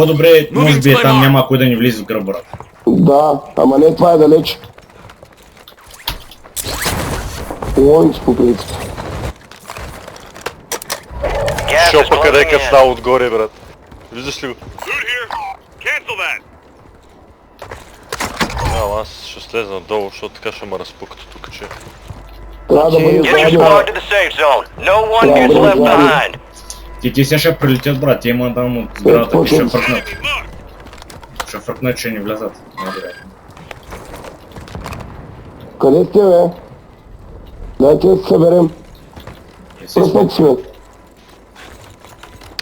По-добре, може би там няма кой да ни влиза в гръб, брат. Да, ама не, това е далеч. Лойнц по принцип. Шопа къде е кацнал отгоре, брат. Виждаш ли го? Аз ще слеза надолу, защото така ще ме разпукат тук, че... Трябва да бъде заедно. Ти сега ще прилетят, брат, има там от сградата и ще фръкнат. Ще фръкнат, че ни влязат. Къде сте, бе? Дайте да се съберем. Пръснете си, бе.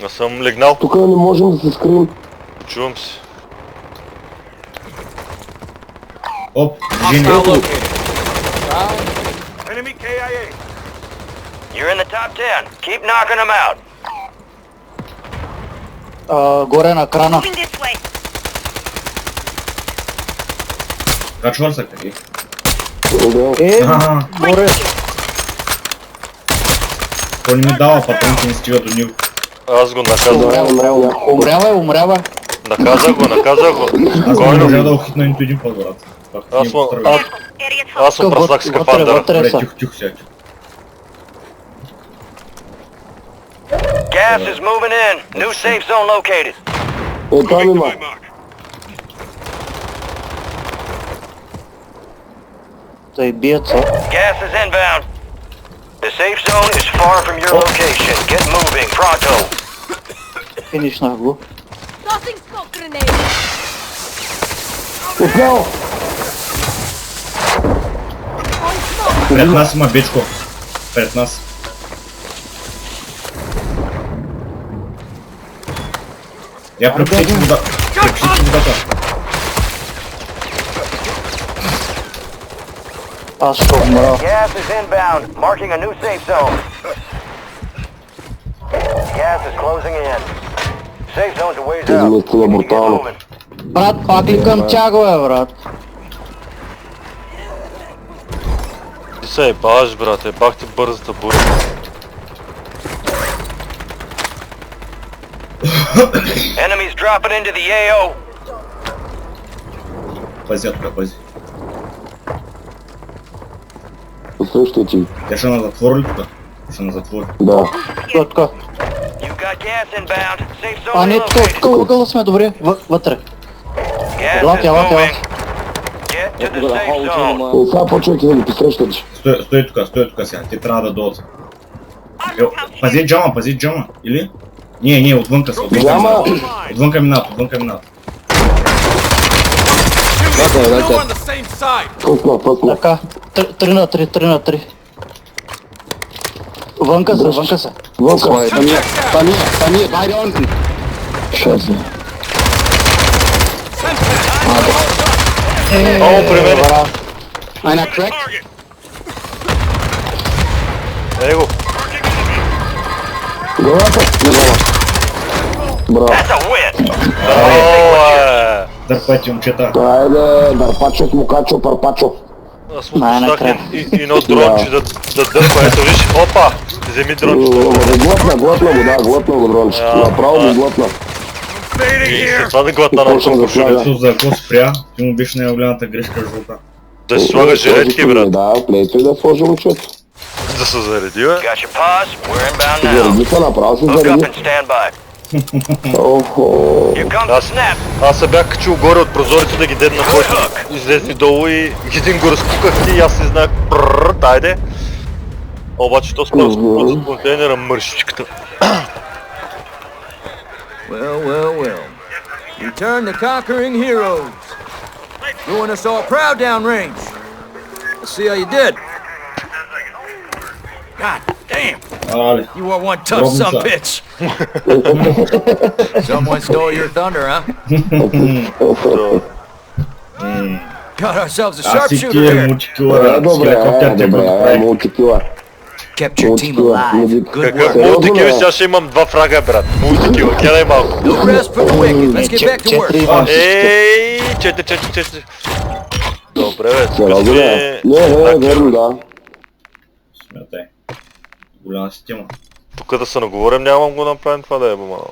Аз съм легнал. Тук не можем да се скрием. Чувам се. Оп, жени. You're in the top 10. Keep knocking them out. Горе на крана. Качвар са къде? Горе. Той не ми дава патронки, не стига до него. Аз го наказах. Умрява. Наказах го. Аз не можа да ухитна нито един път, брат. Аз съм пръснак с капандъра. Добре, тихо сега. Gas is moving in. New safe zone located. Там има. Той бият са. Gas is inbound. The safe zone is far from your location. Get moving, pronto. Финишнах го. Отляво! Пред нас има бичко. Пред нас. Я препусите вода. Препусите водата. Аз ще умра. Gas is inbound. Marking a new safe zone. Gas is closing in. Safe zone's a ways Тези out. места е брутално. Брат, пак ли към тяго е, брат? Ти се ебаш, брат, ебах ти бързата буря. Enemies dropping into the AO. Пази, пази. Посрещай ти. Тя ще на затвор ли тук? Ще на затвор. Да. Точка. You've got gas inbound. Safe А zone не, relocated. тук въгъла сме, добре. Вътре. Gas Лапя, is лапя, moving. лапя. Get to the safe zone. Сега почвайте да ги посрещате. Стой тук сега. Те трябва да дойдат. Пази джама, или? Не, отвънка са, Джама! Отвънка минат. Пъсна. Така. 3 на 3. Вънка са. Вънка. Пани, байде unten. Шайсе. О, при мен. Einer crack. Его. Главата. Браво. That's a win. Дърпайте, момчета. Айде, дърпачо, мукачо, парпачо. Аз му пуснах едно дронче да дърпа, ето виж, опа! Вземи дрончето. Глътна го дронче. Направо го глътна. И след това да глътна на Почвам да кошуля. слага. Исус, за какво спря? Ти му беше най-голямата грешка жълта. Да си слага жилетки, брат. Да, плейте да сложи момчето. Да се зареди, бе. Got your pause. We're inbound now. Зареди се, направо се Hook up зареди. and stand by. Охо. Here comes the snap. Аз се бях качил горе от прозореца да ги дедна, който излезни долу и един го разпуках и аз не знаех пррррт, айде. Обаче то спрямо с контейнера мършичката. Well. Return the conquering heroes. Doing us all proud downrange. Let's see how you did. God damn. Але, You are one tough son Robinson. bitch. Someone stole your thunder, huh? Got ourselves a аз си sharpshooter килер, here. мултикилъра, с Добре, хеликоптер те го направи. мултикила. Kept your team alive. Good Какъв work. мултикил, сега ще имам 2 фрага, брат. Мултикил, гледай малко. No rest for the wicked. Let's get back to work. Ей, 4. Добре, бе, тук Сериозно сме... ли? Не, верно, да. Смятай. Голяма система. Тук да се наговорим, нямам го направим това да е, бе, мало.